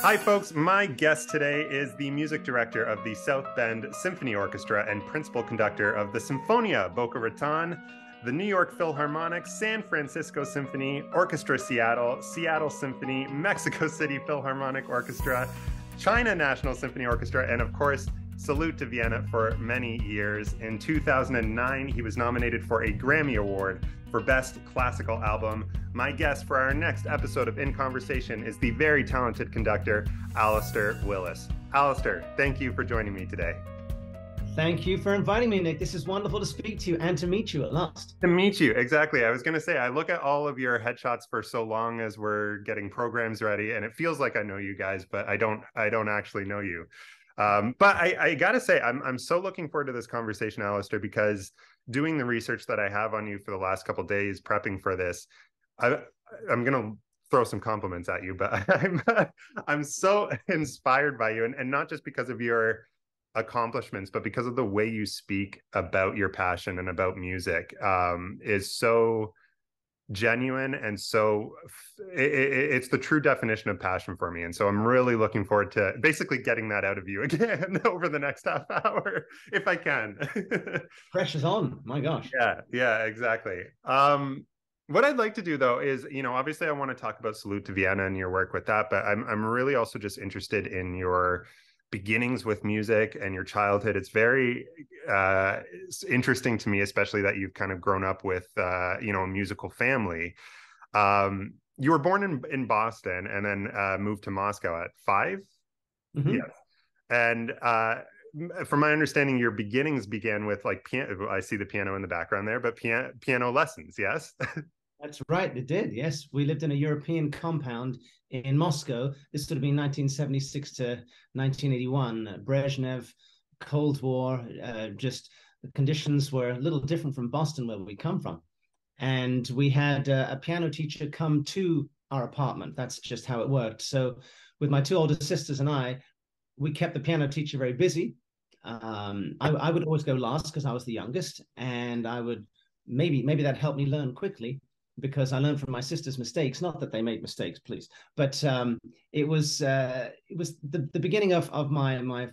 Hi, folks. My guest today is the music director of the South Bend Symphony Orchestra and principal conductor of the Sinfonia Boca Raton, the New York Philharmonic, San Francisco Symphony, Orchestra Seattle, Seattle Symphony, Mexico City Philharmonic Orchestra, China National Symphony Orchestra, and of course, Salute to Vienna for many years. In 2009, he was nominated for a Grammy Award for Best Classical Album. My guest for our next episode of In Conversation is the very talented conductor, Alastair Willis. Alastair, thank you for joining me today. Thank you for inviting me, Nick. This is wonderful to speak to you and to meet you at last. To meet you, exactly. I was going to say, I look at all of your headshots for so long as we're getting programs ready, and it feels like I know you guys, but I don't actually know you. But I got to say, I'm so looking forward to this conversation, Alastair, because doing the research that I have on you for the last couple of days, prepping for this, I'm going to throw some compliments at you, but I'm so inspired by you, and not just because of your accomplishments, but because of the way you speak about your passion and about music, is so genuine, and so it's the true definition of passion for me. And so I'm really looking forward to basically getting that out of you again over the next half hour if I can. Pressure's on, my gosh. Yeah, exactly. What I'd like to do though is, obviously I want to talk about Salute to Vienna and your work with that, but I'm really also just interested in your beginnings with music and your childhood. It's very interesting to me, especially that you've kind of grown up with, a musical family. You were born in Boston and then moved to Moscow at 5? Mm-hmm. Yes. And from my understanding, your beginnings began with like piano. I see the piano in the background there, but piano lessons, yes? That's right, it did, yes. We lived in a European compound in Moscow. This would have been 1976 to 1981. Brezhnev, Cold War, just the conditions were a little different from Boston, where we come from. And we had a piano teacher come to our apartment. That's just how it worked. So with my two older sisters and we kept the piano teacher very busy. I would always go last because I was the youngest, and I would maybe that helped me learn quickly, because I learned from my sister's mistakes. Not that they made mistakes, please, but it was the beginning of my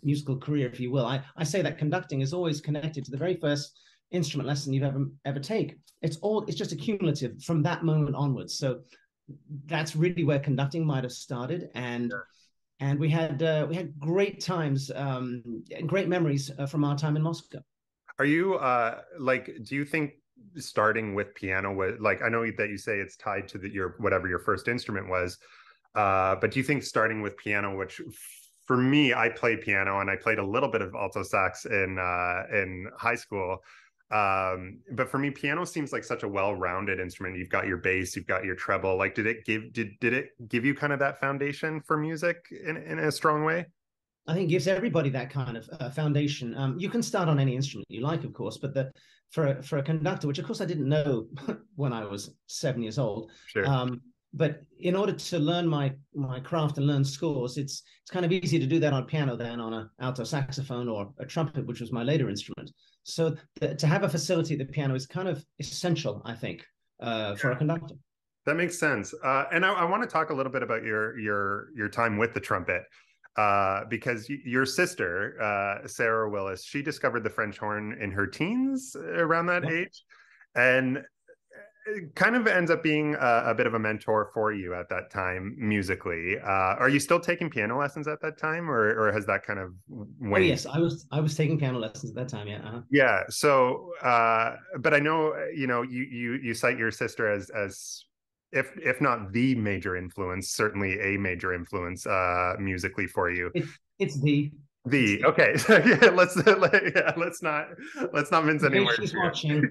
musical career, if you will. I say that conducting is always connected to the very first instrument lesson you've ever take. It's just accumulative from that moment onwards. So that's really where conducting might have started, and. Sure. And we had great times and great memories from our time in Moscow. Are you do you think starting with piano was like, I know that you say it's tied to your whatever your first instrument was, but do you think starting with piano, which for me, I played piano and I played a little bit of alto sax in high school, but for me, piano seems like such a well-rounded instrument. You've got your bass, you've got your treble. Like, did it give you kind of that foundation for music in a strong way? I think it gives everybody that kind of foundation. You can start on any instrument you like, of course, but for a conductor, which of course I didn't know when I was 7 years old. Sure. But in order to learn my craft and learn scores, it's kind of easy to do that on piano than on an alto saxophone or a trumpet, which was my later instrument. So to have a facility at the piano is kind of essential, I think, for a conductor. That makes sense. And I want to talk a little bit about your time with the trumpet, because your sister, Sarah Willis, she discovered the French horn in her teens, around that age, and it kind of ends up being a bit of a mentor for you at that time musically. Are you still taking piano lessons at that time, or has that kind of waned? Oh yes, I was taking piano lessons at that time. Yeah. Uh-huh. Yeah. So, but I know you cite your sister as if not the major influence, certainly a major influence musically for you. It's the. Okay. So yeah, let's not mince any words. She's watching.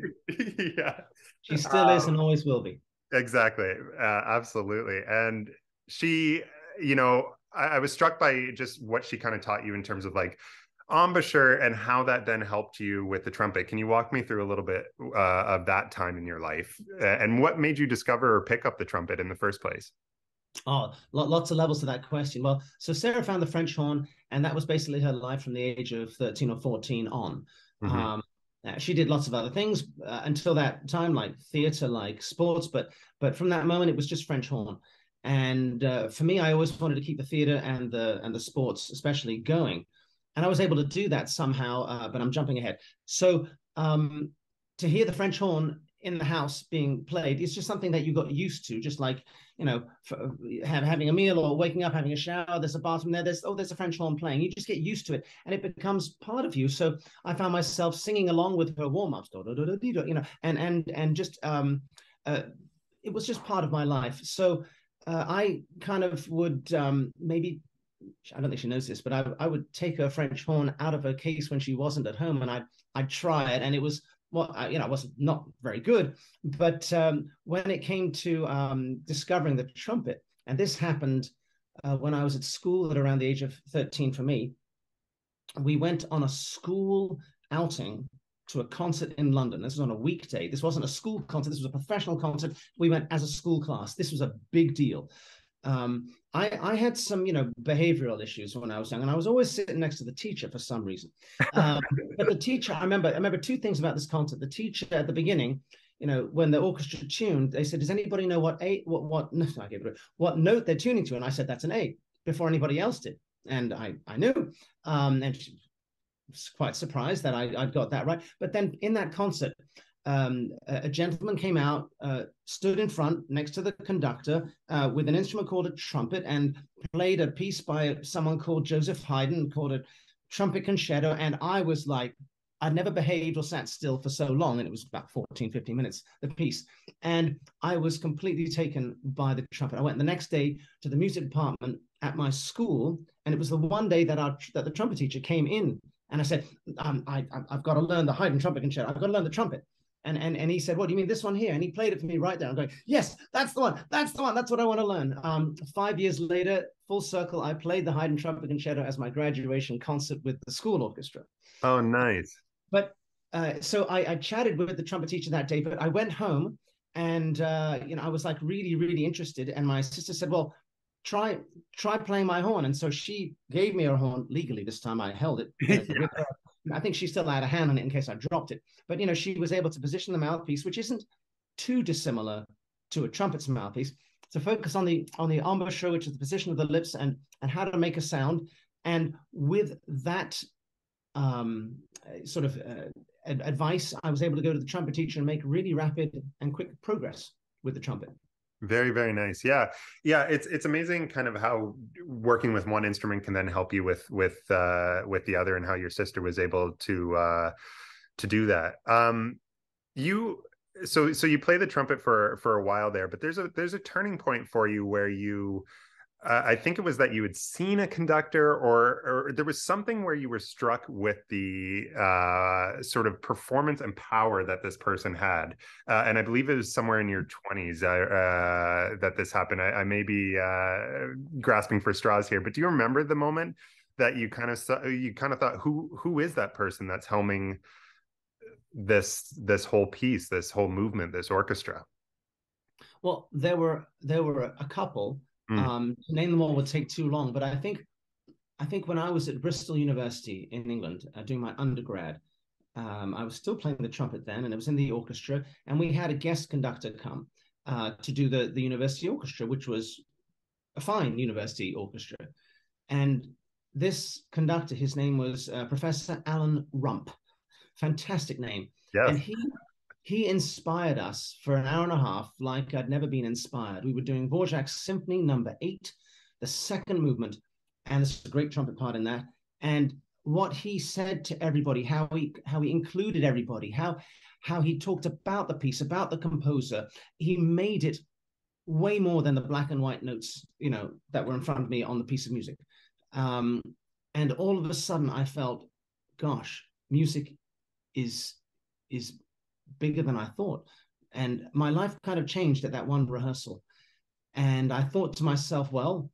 Yeah. She still is and always will be. Exactly. Absolutely. And she, I was struck by just what she kind of taught you in terms of like embouchure and how that then helped you with the trumpet. Can you walk me through a little bit of that time in your life, and what made you discover or pick up the trumpet in the first place? Oh, lots of levels to that question. Well, so Sarah found the French horn, and that was basically her life from the age of 13 or 14 on. Mm-hmm. She did lots of other things until that time, like theater, like sports, but from that moment, it was just French horn. And for me, I always wanted to keep the theater and the sports, especially, going. And I was able to do that somehow, but I'm jumping ahead. So to hear the French horn in the house being played, it's just something that you got used to, just like, having a meal or waking up, having a shower, there's a bathroom there, there's a French horn playing. You just get used to it and it becomes part of you. So I found myself singing along with her warm-ups, and just it was just part of my life. So I kind of would maybe, I don't think she knows this, but I would take her French horn out of her case when she wasn't at home, and I'd try it, and it was, well, I was not very good. But when it came to discovering the trumpet, and this happened when I was at school at around the age of 13 for me, we went on a school outing to a concert in London. This was on a weekday. This wasn't a school concert. This was a professional concert. We went as a school class. This was a big deal. I had some, behavioral issues when I was young, and I was always sitting next to the teacher for some reason. But the teacher, I remember two things about this concert. The teacher at the beginning, when the orchestra tuned, they said, "Does anybody know what note they're tuning to?" And I said, "That's an A," before anybody else did, and I knew. And she was quite surprised that I'd got that right. But then in that concert, a gentleman came out, stood in front next to the conductor with an instrument called a trumpet, and played a piece by someone called Joseph Haydn called a trumpet concerto. And I was like, I'd never behaved or sat still for so long, and it was about 14, 15 minutes the piece. And I was completely taken by the trumpet. I went the next day to the music department at my school, and it was the one day that the trumpet teacher came in, and I said, I've got to learn the Haydn trumpet concerto. I've got to learn the trumpet. And he said, "What do you mean, this one here?" And he played it for me right there. I'm going, "Yes, that's the one. That's the one. That's what I want to learn." 5 years later, full circle, I played the Haydn trumpet concerto as my graduation concert with the school orchestra. Oh, nice. But so I chatted with the trumpet teacher that day, but I went home and I was like really, really interested. And my sister said, "Well, try playing my horn." And so she gave me her horn legally. This time I held it. Yeah. I think she still had a hand on it in case I dropped it. But, she was able to position the mouthpiece, which isn't too dissimilar to a trumpet's mouthpiece, to focus on the embouchure, which is the position of the lips, and how to make a sound. And with that sort of advice, I was able to go to the trumpet teacher and make really rapid and quick progress with the trumpet. Very, very nice. Yeah. It's amazing kind of how working with one instrument can then help you with the other, and how your sister was able to do that. So you play the trumpet for a while there, but there's a turning point for you where you I think it was that you had seen a conductor, or there was something where you were struck with the sort of performance and power that this person had. And I believe it was somewhere in your 20s that this happened. I may be grasping for straws here, but do you remember the moment that you kind of thought, who is that person that's helming this whole piece, this whole movement, this orchestra? Well, there were a couple. To name them all would take too long, but I think when I was at Bristol University in England doing my undergrad, I was still playing the trumpet then, and it was in the orchestra, and we had a guest conductor come to do the university orchestra, which was a fine university orchestra. And this conductor, his name was Professor Alan Rump. Fantastic name. Yes. And he inspired us for an hour and a half like I'd never been inspired. We were doing Dvorak's Symphony No. 8, the second movement, and there's a great trumpet part in that. And what he said to everybody, how he included everybody, how he talked about the piece, about the composer. He made it way more than the black and white notes, that were in front of me on the piece of music. And all of a sudden I felt, gosh, music is bigger than I thought. And my life kind of changed at that one rehearsal. And I thought to myself, well,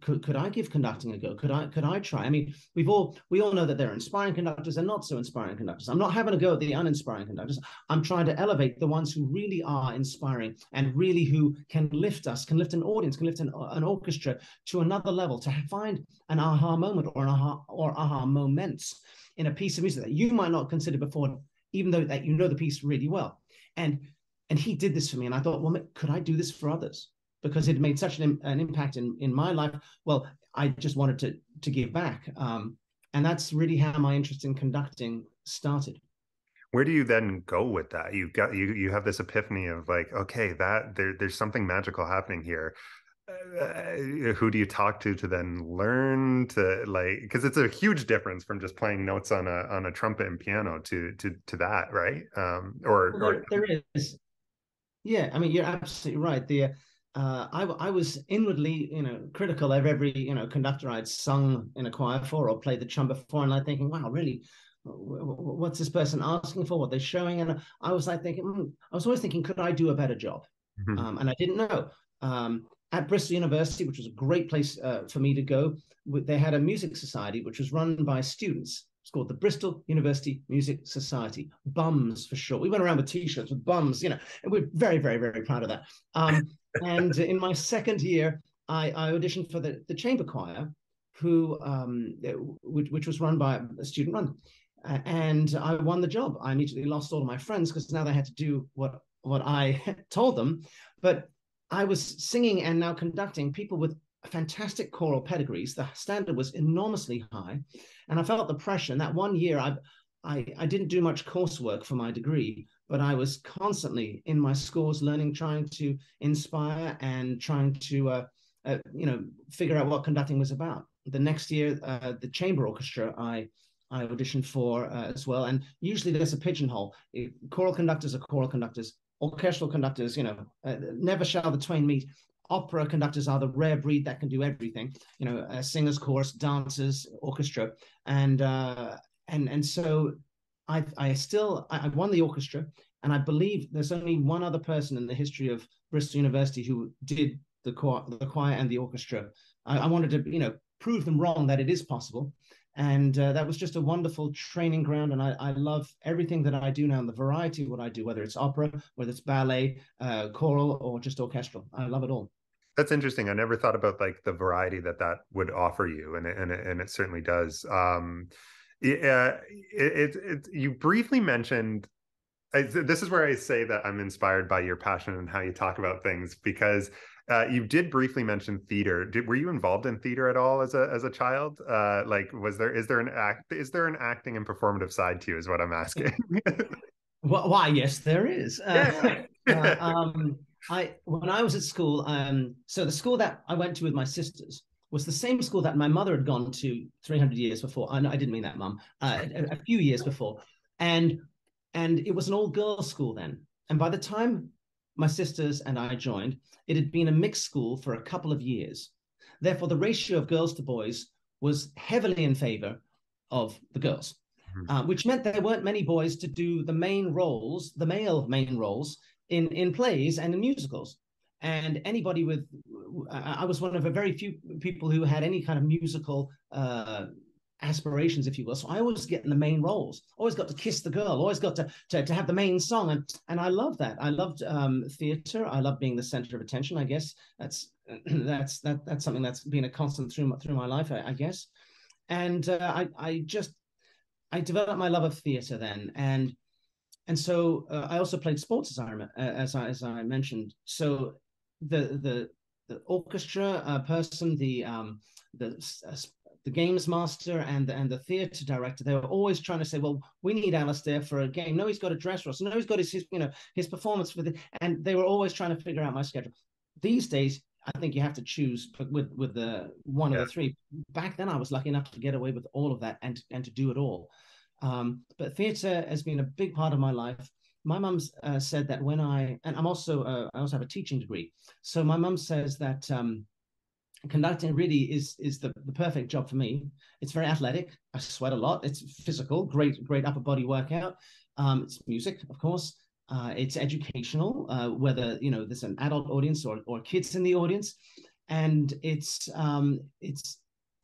could I give conducting a go? Could I try? I mean, we all know that there are inspiring conductors and not so inspiring conductors. I'm not having a go at the uninspiring conductors. I'm trying to elevate the ones who really are inspiring and really who can lift us, can lift an audience, can lift an orchestra to another level, to find an aha moment or aha moments in a piece of music that you might not consider before, even though that the piece really well. And he did this for me, and I thought, well, could I do this for others? because it made such an impact in my life. Well, I just wanted to give back. And that's really how my interest in conducting started. Where do you then go with that? You have this epiphany of like, okay, there's something magical happening here. Who do you talk to then learn to, like, because it's a huge difference from just playing notes on a trumpet and piano to that, right? Well, there is. Yeah, I mean, you're absolutely right. I was inwardly, critical of every, conductor I'd sung in a choir for or played the trumpet for, and I'm thinking, wow, really, what's this person asking for? What they're showing? And I was like thinking, I was always thinking, could I do a better job? And I didn't know. At Bristol University, which was a great place for me to go, they had a music society which was run by students. It's called the Bristol University Music Society, BUMS for short. We went around with T-shirts with BUMS, and we're very, very, very proud of that. And in my second year, I auditioned for the chamber choir, which was run by a student run, and I won the job. I immediately lost all of my friends because now they had to do what I told them, but I was singing and now conducting people with fantastic choral pedigrees. The standard was enormously high, and I felt the pressure. And that 1 year, I didn't do much coursework for my degree, but I was constantly in my scores learning, trying to inspire and trying to figure out what conducting was about. The next year, the chamber orchestra I auditioned for as well, and usually there's a pigeonhole. Choral conductors are choral conductors. Orchestral conductors, never shall the twain meet. Opera conductors are the rare breed that can do everything. Singers, chorus, dancers, orchestra, and so I won the orchestra, and I believe there's only one other person in the history of Bristol University who did the choir and the orchestra. I wanted to, prove them wrong that it is possible. And that was just a wonderful training ground. And I love everything that I do now, and the variety of what I do, whether it's opera, whether it's ballet, choral, or just orchestral. I love it all. That's interesting. I never thought about like the variety that would offer you, and it certainly does. You briefly mentioned. This is where I say that I'm inspired by your passion and how you talk about things, because you did briefly mention theater. Were you involved in theater at all as a child? Like, is there an acting and performative side to you, is what I'm asking. Why, yes, there is. Yeah. When I was at school, so the school that I went to with my sisters was the same school that my mother had gone to 300 years before. I didn't mean that, Mum. A few years before, and it was an all-girls school then. And by the time my sisters and I joined, it had been a mixed school for a couple of years. Therefore, the ratio of girls to boys was heavily in favor of the girls, which meant there weren't many boys to do the main roles, the male main roles in plays and in musicals. And anybody I was one of a very few people who had any kind of musical aspirations, if you will. So I always get in the main roles, always got to kiss the girl, always got to have the main song. And I love that. I loved theater. I love being the center of attention. I guess that's something that's been a constant through my life, I guess. And I developed my love of theater then. And so I also played sports, as I mentioned. So the orchestra person, the games master and the theater director, they were always trying to say, well, we need Alastair for a game. No, he's got a dress rehearsal. No, he's got his performance for and they were always trying to figure out my schedule. These days, I think you have to choose with the one of the three. Back then, I was lucky enough to get away with all of that and to do it all. But theater has been a big part of my life. My mum said that I also have a teaching degree. So my mum says that conducting really is the perfect job for me. It's very athletic. I sweat a lot. It's physical, great upper body workout. It's music, of course. It's educational, whether there's an adult audience or kids in the audience, and it's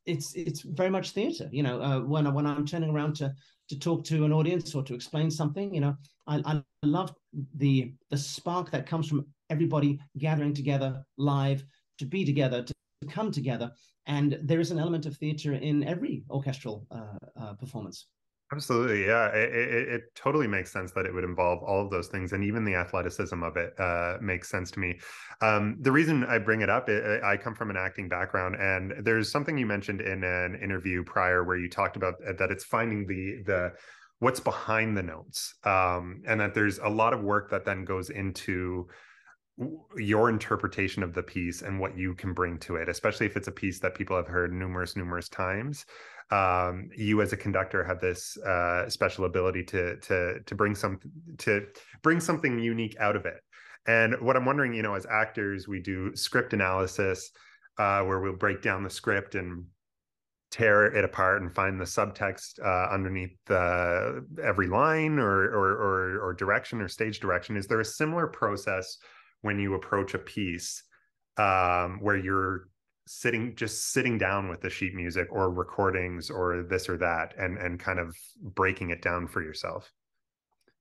very much theater. When I'm turning around to talk to an audience or to explain something, I love the spark that comes from everybody gathering together live to be together, to come together. And there is an element of theater in every orchestral performance. Absolutely, yeah. It totally makes sense that it would involve all of those things, and even the athleticism of it makes sense to me. The reason I bring it up, I come from an acting background, and there's something you mentioned in an interview prior where you talked about that it's finding the what's behind the notes, and that there's a lot of work that then goes into your interpretation of the piece and what you can bring to it, especially if it's a piece that people have heard numerous times. You as a conductor have this special ability to bring something unique out of it. And what I'm wondering, as actors, we do script analysis, where we'll break down the script and tear it apart and find the subtext underneath every line or direction or stage direction. Is there a similar process when you approach a piece where you're sitting down with the sheet music or recordings or this or that and kind of breaking it down for yourself?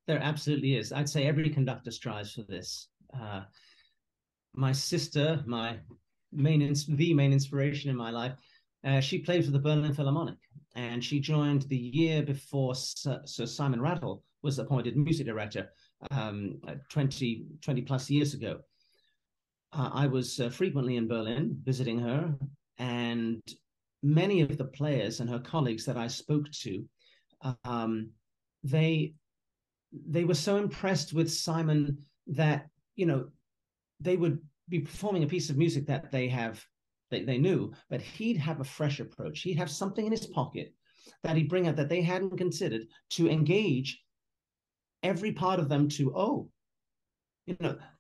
There absolutely is. I'd say every conductor strives for this. My sister, the main inspiration in my life, she played for the Berlin Philharmonic, and she joined the year before Sir Simon Rattle was appointed music director 20 plus years ago. I was frequently in Berlin visiting her, and many of the players and her colleagues that I spoke to, they were so impressed with Simon that they would be performing a piece of music that they knew, but he'd have a fresh approach. He'd have something in his pocket that he'd bring out that they hadn't considered to engage every part of them to,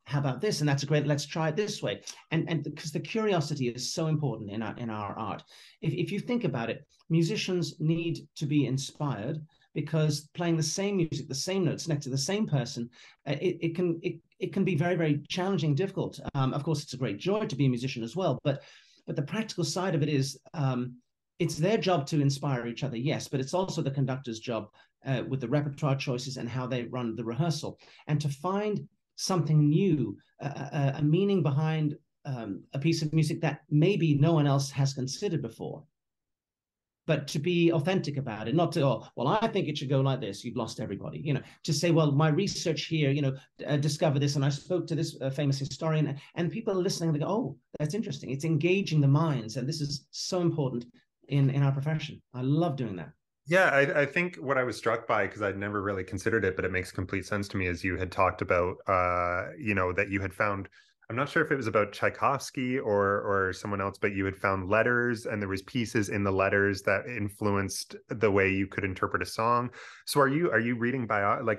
how about this? And that's a great, let's try it this way. And because the curiosity is so important in our art. If you think about it, musicians need to be inspired, because playing the same music, the same notes next to the same person, it can be very, very challenging, difficult. Of course, it's a great joy to be a musician as well, but the practical side of it is it's their job to inspire each other, yes, but it's also the conductor's job with the repertoire choices and how they run the rehearsal, and to find something new, a meaning behind a piece of music that maybe no one else has considered before. But to be authentic about it, not to, I think it should go like this. You've lost everybody. To say, well, my research here, discovered this, and I spoke to this famous historian, and people are listening. They go, oh, that's interesting. It's engaging the minds, and this is so important in our profession. I love doing that. Yeah, I think what I was struck by, because I'd never really considered it, but it makes complete sense to me, is you had talked about, that you had found, I'm not sure if it was about Tchaikovsky or someone else, but you had found letters, and there was pieces in the letters that influenced the way you could interpret a song. So are you reading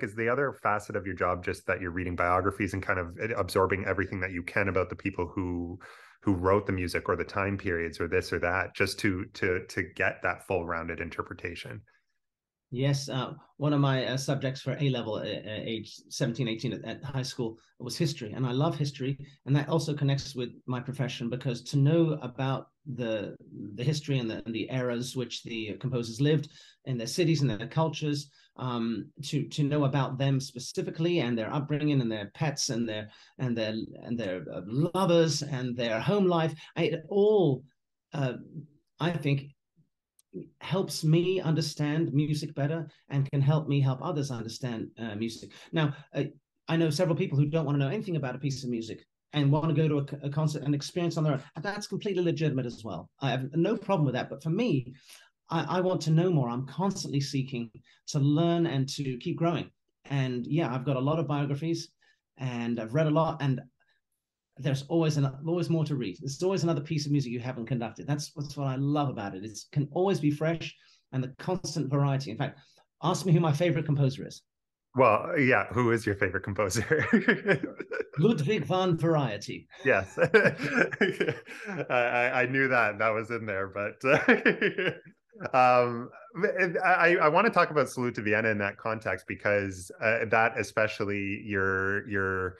is the other facet of your job just that you're reading biographies and kind of absorbing everything that you can about the people who wrote the music or the time periods or this or that, just to get that full rounded interpretation? Yes, one of my subjects for A-level, age 17, 18 at high school, was history. And I love history. And that also connects with my profession, because to know about the history and the eras which the composers lived in their cities and their cultures, to know about them specifically, and their upbringing and their pets and their lovers and their home life, it all, I think, helps me understand music better, and can help me help others understand music. Now, I know several people who don't want to know anything about a piece of music and want to go to a concert and experience on their own. And that's completely legitimate as well. I have no problem with that. But for me, I want to know more. I'm constantly seeking to learn and to keep growing. And yeah, I've got a lot of biographies, and I've read a lot, and there's always more to read. There's always another piece of music you haven't conducted. That's what I love about it. It can always be fresh, and the constant variety. In fact, ask me who my favorite composer is. Well, yeah, who is your favorite composer? Ludwig van Variety. Yes. I knew that was in there, but I want to talk about Salute to Vienna in that context, because that, especially, you're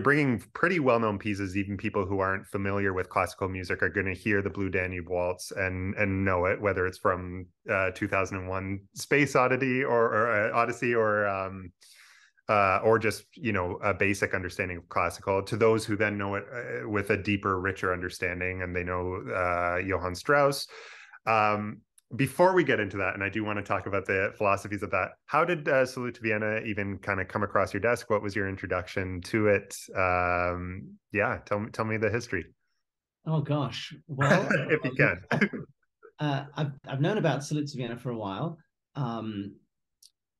bringing pretty well-known pieces. Even people who aren't familiar with classical music are going to hear the Blue Danube Waltz and know it, whether it's from 2001 Space Oddity or Odyssey, or just a basic understanding of classical, to those who then know it with a deeper, richer understanding, and they know Johann Strauss. Before we get into that, and I do want to talk about the philosophies of that, how did Salute to Vienna even kind of come across your desk? What was your introduction to it? Yeah, tell me the history. Oh gosh. Well, If you can. I've known about Salute to Vienna for a while. Um,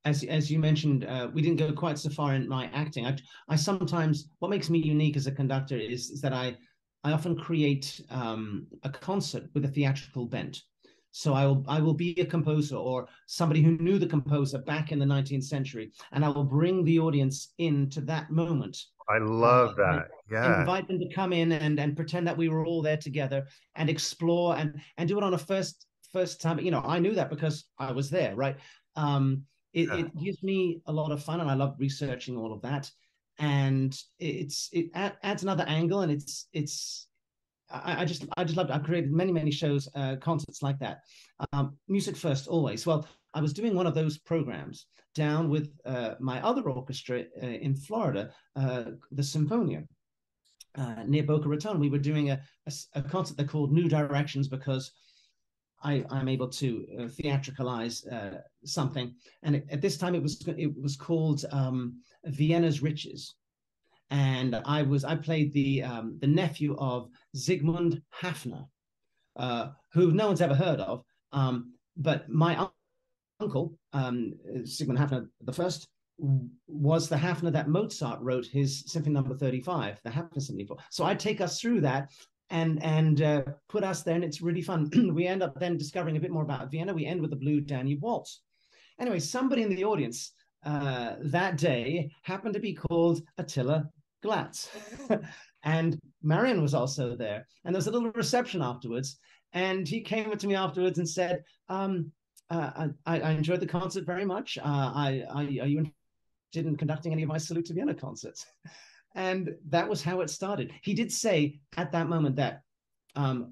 as you mentioned, we didn't go quite so far in my acting. I sometimes, what makes me unique as a conductor is that I often create a concert with a theatrical bent. So I will be a composer or somebody who knew the composer back in the 19th century, and I will bring the audience into that moment. I love And that. Yeah. invite them to come in and pretend that we were all there together and explore and do it on a first time. I knew that because I was there, right? Yeah. It gives me a lot of fun, and I love researching all of that. And it adds another angle, and I just love it. I've created many shows, concerts like that. Music first, always. Well, I was doing one of those programs down with my other orchestra in Florida, the Symphonia, near Boca Raton. We were doing a concert they called New Directions because I'm able to theatricalize something. And at this time, it was called Vienna's Riches, and I played the nephew of Zygmunt Hafner, who no one's ever heard of. But my uncle, Sigmund Hafner the First, was the Hafner that Mozart wrote his Symphony Number 35, the Hafner Symphony for. So I take us through that and put us there, and it's really fun. We end up then discovering a bit more about Vienna. We end with the Blue Danube Waltz. Anyway, somebody in the audience that day happened to be called Attila Glatz. And Marion was also there. And there was a little reception afterwards. And he came up to me afterwards and said, I enjoyed the concert very much. Are you interested in conducting any of my Salute to Vienna concerts? And that was how it started. He did say at that moment that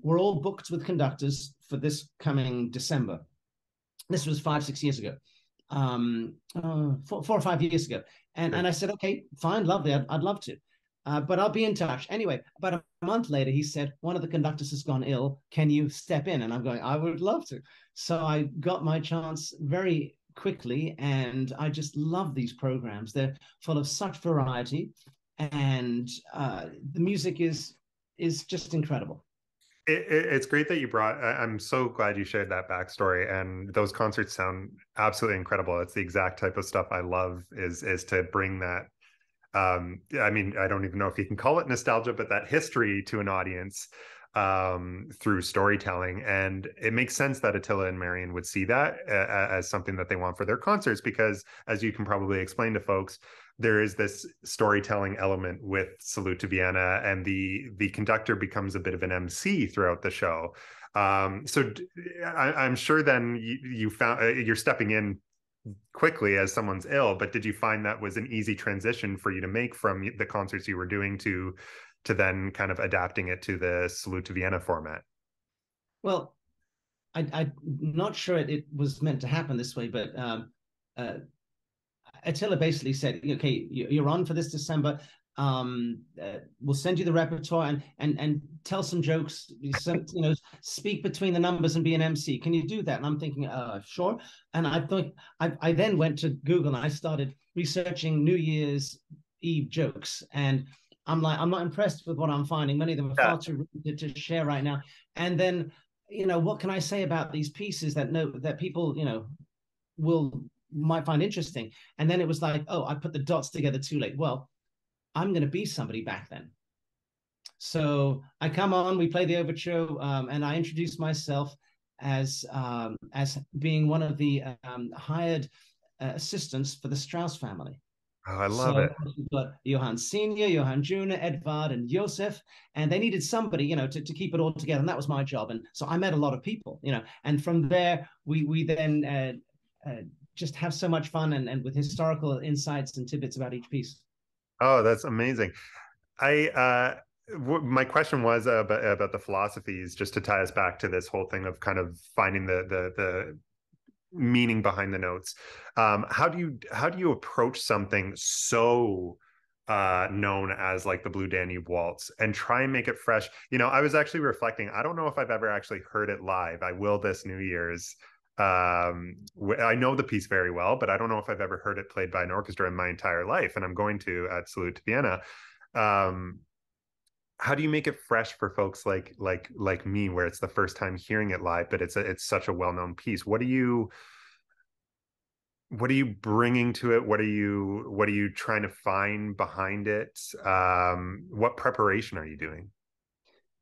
we're all booked with conductors for this coming December. This was 5-6 years ago, 4 or 5 years ago. And I said, okay, fine, lovely. I'd love to. But I'll be in touch. Anyway, about a month later, he said, one of the conductors has gone ill. Can you step in? And I'm going, I would love to. So I got my chance very quickly. And I just love these programs. They're full of such variety. And the music is just incredible. It's great that you brought. I'm so glad you shared that backstory, and those concerts sound absolutely incredible. It's the exact type of stuff I love. Is to bring that. I mean, I don't even know if you can call it nostalgia, but that history to an audience through storytelling. And it makes sense that Attila and Marion would see that as something that they want for their concerts, because as you can probably explain to folks, there is this storytelling element with Salute to Vienna, and the conductor becomes a bit of an MC throughout the show. So I'm sure then you found you're stepping in quickly as someone's ill, but did you find that was an easy transition for you to make from the concerts you were doing to then kind of adapting it to the Salute to Vienna format? Well, I'm not sure it was meant to happen this way, but uh, Attila basically said, okay, you're on for this December. We'll send you the repertoire and tell some jokes, speak between the numbers and be an MC. Can you do that? And I'm thinking, sure. And I thought, I then went to Google and I started researching New Year's Eve jokes. And I'm like, I'm not impressed with what I'm finding. Many of them are far too rude to share right now. And then, what can I say about these pieces that people, might find interesting? And then it was like, oh, I put the dots together too late. Well, I'm going to be somebody back then. So I come on, we play the overture, and I introduce myself as being one of the hired assistants for the Strauss family. Oh, I love So it. we've got Johann Senior, Johann Junior, Edvard, and Josef, and they needed somebody, to keep it all together, and that was my job. And so I met a lot of people, and from there we then just have so much fun and with historical insights and tidbits about each piece. Oh, that's amazing. My question was about the philosophies, just to tie us back to this whole thing of kind of finding the meaning behind the notes. How do you approach something so known as like the Blue Danube Waltz and try and make it fresh. You know, I was actually reflecting, I don't know if I've ever actually heard it live. I will this New Year's. I know the piece very well, but I don't know if I've ever heard it played by an orchestra in my entire life, and I'm going to at Salute to Vienna. um how do you make it fresh for folks like me, where it's the first time hearing it live, but it's such a well-known piece? What are you bringing to it? What are you trying to find behind it? What preparation are you doing?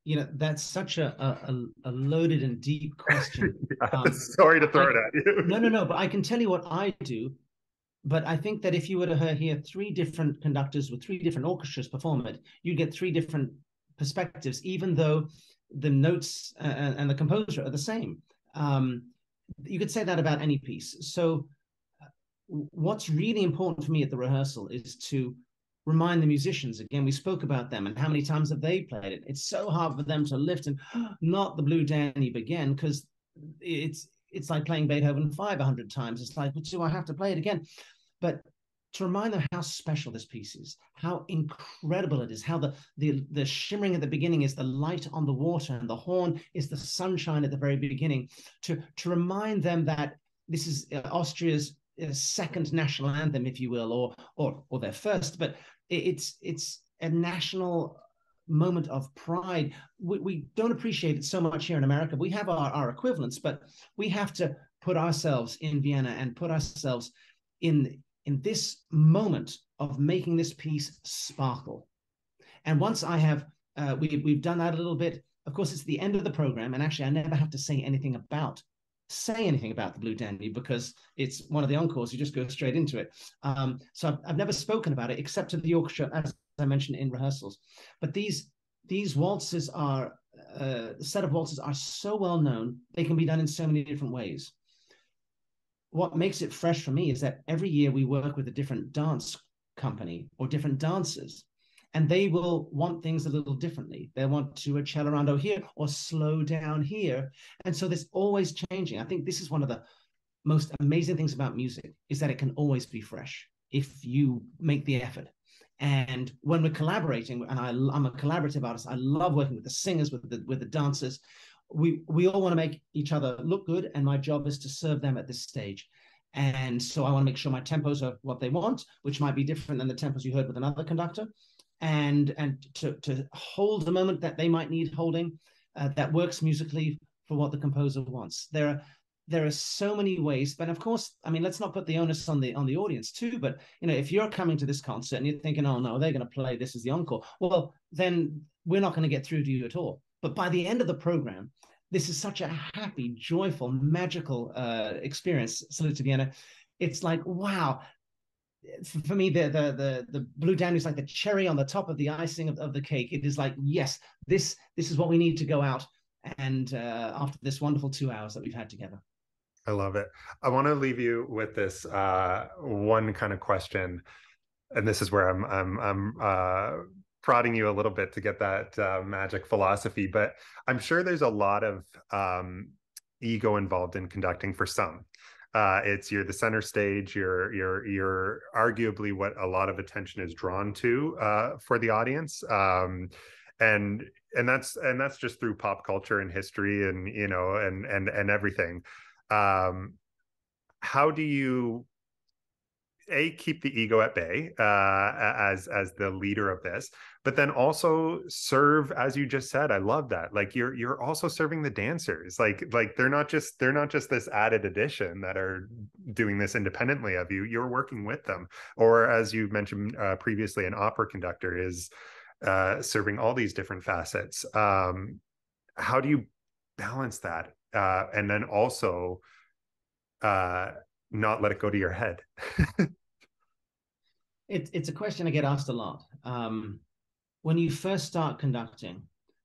You know, that's such a loaded and deep question. Yeah, sorry to throw I it at you. No, no, no, but I can tell you what I do. But I think that if you were to hear three different conductors with three different orchestras perform it, you'd get three different perspectives, even though the notes and the composer are the same. You could say that about any piece. So what's really important for me at the rehearsal is to remind the musicians. Again, we spoke about them and how many times have they played it. It's so hard for them to lift and not the Blue Danube again, because it's like playing Beethoven 500 times. It's like, do I have to play it again? But to remind them how special this piece is, how incredible it is, how the shimmering at the beginning is the light on the water, and the horn is the sunshine at the very beginning. To remind them that this is Austria's second national anthem, if you will, or their first, but it's a national moment of pride. We don't appreciate it so much here in America. We have our equivalents, but we have to put ourselves in Vienna and put ourselves in this moment of making this piece sparkle. And once I have, we've done that a little bit. Of course, it's the end of the program, and actually, I never have to say anything about the Blue Danube, because it's one of the encores. You just go straight into it. So I've never spoken about it except to the orchestra, as I mentioned in rehearsals. But these waltzes are the set of waltzes are so well known. They can be done in so many different ways. What makes it fresh for me is that every year we work with a different dance company or different dancers, and they will want things a little differently. They want to accelerando here or slow down here. And so there's always changing. I think this is one of the most amazing things about music, is that it can always be fresh if you make the effort. And when we're collaborating, and I'm a collaborative artist, I love working with the singers, with the dancers. We all want to make each other look good, and my job is to serve them at this stage. And so I want to make sure my tempos are what they want, which might be different than the tempos you heard with another conductor, and to hold the moment that they might need holding, that works musically for what the composer wants. There are so many ways, but of course, I mean, let's not put the onus on the audience too. But you know, if you're coming to this concert and you're thinking, oh no, they're going to play this as the encore, well, then we're not going to get through to you at all. But by the end of the program, this is such a happy, joyful, magical experience. Salute to Vienna. It's like, wow. For me, the Blue Danube is like the cherry on the top of the icing of the cake. It is like, yes, this is what we need to go out and after this wonderful 2 hours that we've had together. I love it. I want to leave you with this one kind of question, and this is where I'm prodding you a little bit to get that magic philosophy. But I'm sure there's a lot of ego involved in conducting for some. You're the center stage. You're arguably what a lot of attention is drawn to for the audience, and that's just through pop culture and history and and everything. How do you keep the ego at bay as the leader of this, but then also serve, as you just said? I love that. Like you're also serving the dancers. Like they're not just this added addition that are doing this independently of you. You're working with them. Or as you mentioned previously, an opera conductor is serving all these different facets. How do you balance that and then also not let it go to your head? It's a question I get asked a lot. When you first start conducting,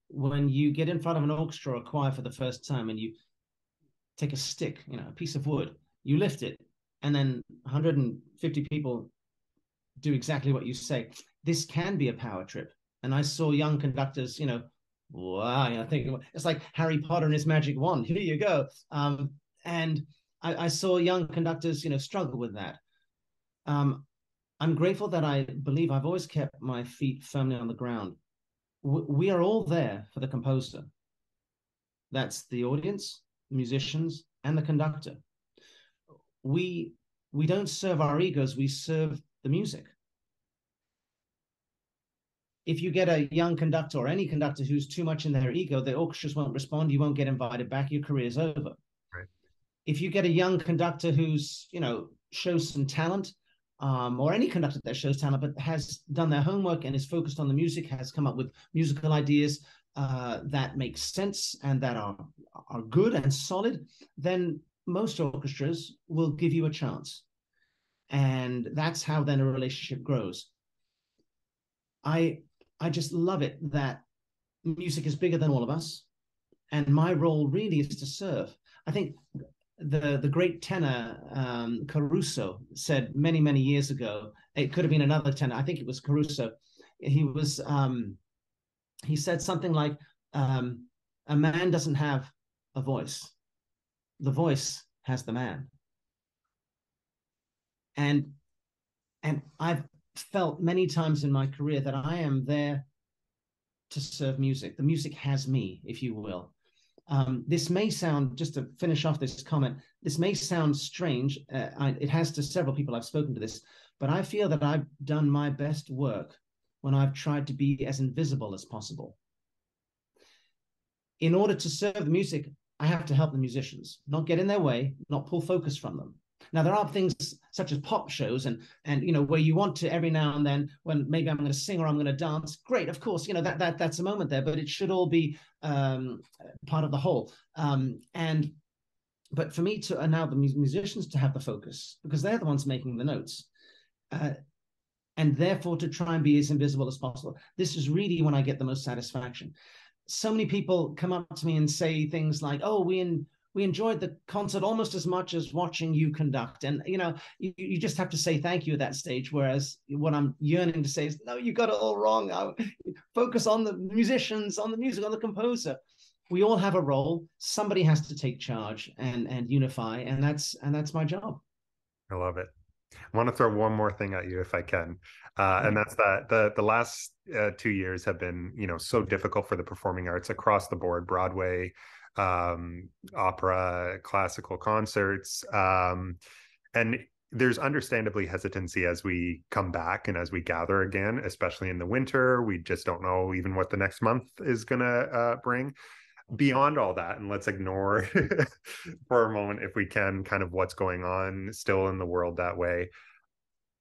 when you get in front of an orchestra or choir for the first time, and you take a stick, a piece of wood, you lift it, and then 150 people do exactly what you say. This can be a power trip. And I saw young conductors, wow, I think it's like Harry Potter and his magic wand. Here you go. And I saw young conductors, struggle with that. I'm grateful that I believe I've always kept my feet firmly on the ground. We are all there for the composer. That's the audience, the musicians, and the conductor. We we don't serve our egos, we serve the music. If you get a young conductor or any conductor who's too much in their ego, the orchestras won't respond, you won't get invited back, your career's over. Right. If you get a young conductor who's, shows some talent, or any conductor that shows talent but has done their homework and is focused on the music, has come up with musical ideas that make sense and that are good and solid, then most orchestras will give you a chance. And that's how then a relationship grows. I I just love it that music is bigger than all of us, and my role really is to serve. I think the great tenor Caruso said many years ago. It could have been another tenor. I think it was Caruso. He said something like, "A man doesn't have a voice. The voice has the man." And I've felt many times in my career that I am there to serve music. The music has me, if you will. This may sound, just to finish off this comment, this may sound strange. It has to several people I've spoken to this, but I feel that I've done my best work when I've tried to be as invisible as possible. In order to serve the music, I have to help the musicians, not get in their way, not pull focus from them. Now, there are things such as pop shows and where you want to every now and then, when maybe I'm going to sing or I'm going to dance. Great, of course, that's a moment there, but it should all be part of the whole. But for me to allow the musicians to have the focus, because they're the ones making the notes, and therefore to try and be as invisible as possible. This is really when I get the most satisfaction. So many people come up to me and say things like, "Oh, we enjoyed the concert almost as much as watching you conduct." And, you just have to say thank you at that stage. Whereas what I'm yearning to say is, no, you got it all wrong. Focus on the musicians, on the music, on the composer. We all have a role. Somebody has to take charge and unify. And that's my job. I love it. I want to throw one more thing at you if I can. And that's that the last 2 years have been, so difficult for the performing arts across the board, Broadway, opera, classical concerts. And there's understandably hesitancy as we come back and as we gather again, especially in the winter. We just don't know even what the next month is going to bring. Beyond all that, and let's ignore for a moment, if we can, kind of what's going on still in the world that way.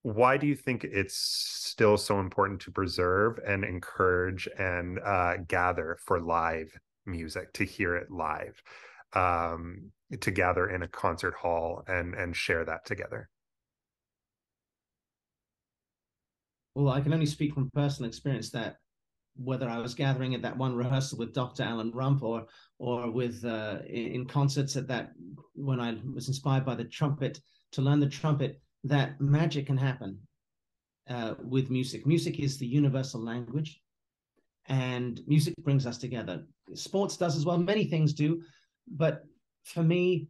Why do you think it's still so important to preserve and encourage and gather for live music, to hear it live, to gather in a concert hall and share that together? Well, I can only speak from personal experience that whether I was gathering at that one rehearsal with Dr. Alan Rump or with in concerts at that, when I was inspired by the trumpet to learn the trumpet, that magic can happen with music. Music is the universal language, and music brings us together. Sports does as well. Many things do, but for me,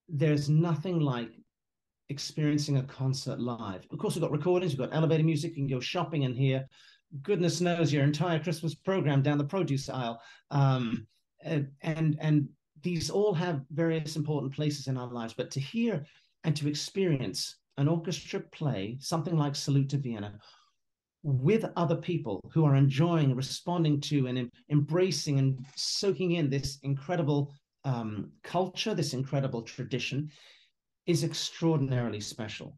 there's nothing like experiencing a concert live. Of course, we've got recordings, we've got elevator music, you can go shopping and hear goodness knows your entire Christmas program down the produce aisle. And these all have various important places in our lives, but to hear and to experience an orchestra play something like Salute to Vienna with other people who are enjoying, responding to, and embracing and soaking in this incredible culture, this incredible tradition, is extraordinarily special.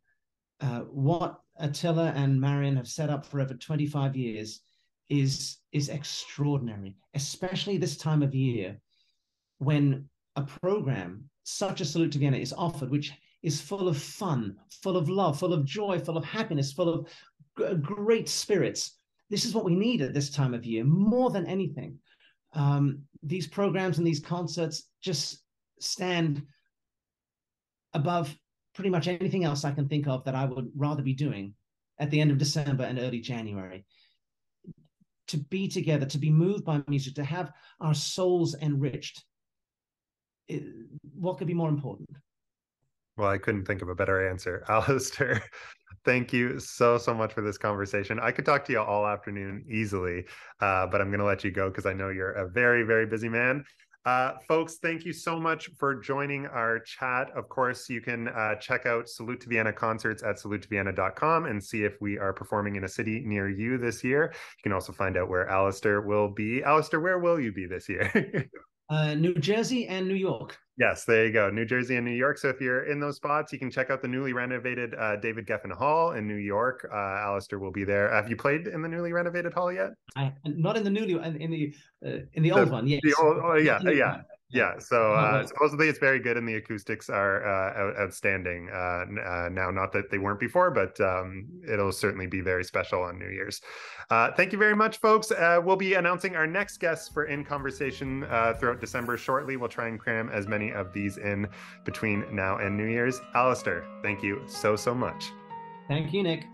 What Attila and Marion have set up for over 25 years is extraordinary, especially this time of year when a program such as Salute to Vienna is offered, which is full of fun, full of love, full of joy, full of happiness, full of great spirits. This is what we need at this time of year more than anything. These programs and these concerts just stand above pretty much anything else I can think of that I would rather be doing at the end of December and early January. To be together, to be moved by music, to have our souls enriched. What could be more important? Well, I couldn't think of a better answer. Alistair, thank you so, so much for this conversation. I could talk to you all afternoon easily, but I'm going to let you go because I know you're a very, very busy man. Folks, thank you so much for joining our chat. Of course, you can check out Salute to Vienna concerts at salutetovienna.com and see if we are performing in a city near you this year. You can also find out where Alistair will be. Alistair, where will you be this year? New Jersey and New York. Yes, there you go. New Jersey and New York. So if you're in those spots, you can check out the newly renovated David Geffen Hall in New York. Alistair will be there. Have you played in the newly renovated hall yet? Not in the newly in the old one. Yes. The old, oh, yeah, yeah. Yeah. Yeah, so supposedly it's very good and the acoustics are outstanding now. Not that they weren't before, but it'll certainly be very special on New Year's. Thank you very much, folks. We'll be announcing our next guests for In Conversation throughout December shortly. We'll try and cram as many of these in between now and New Year's. Alistair, thank you so, so much. Thank you, Nick.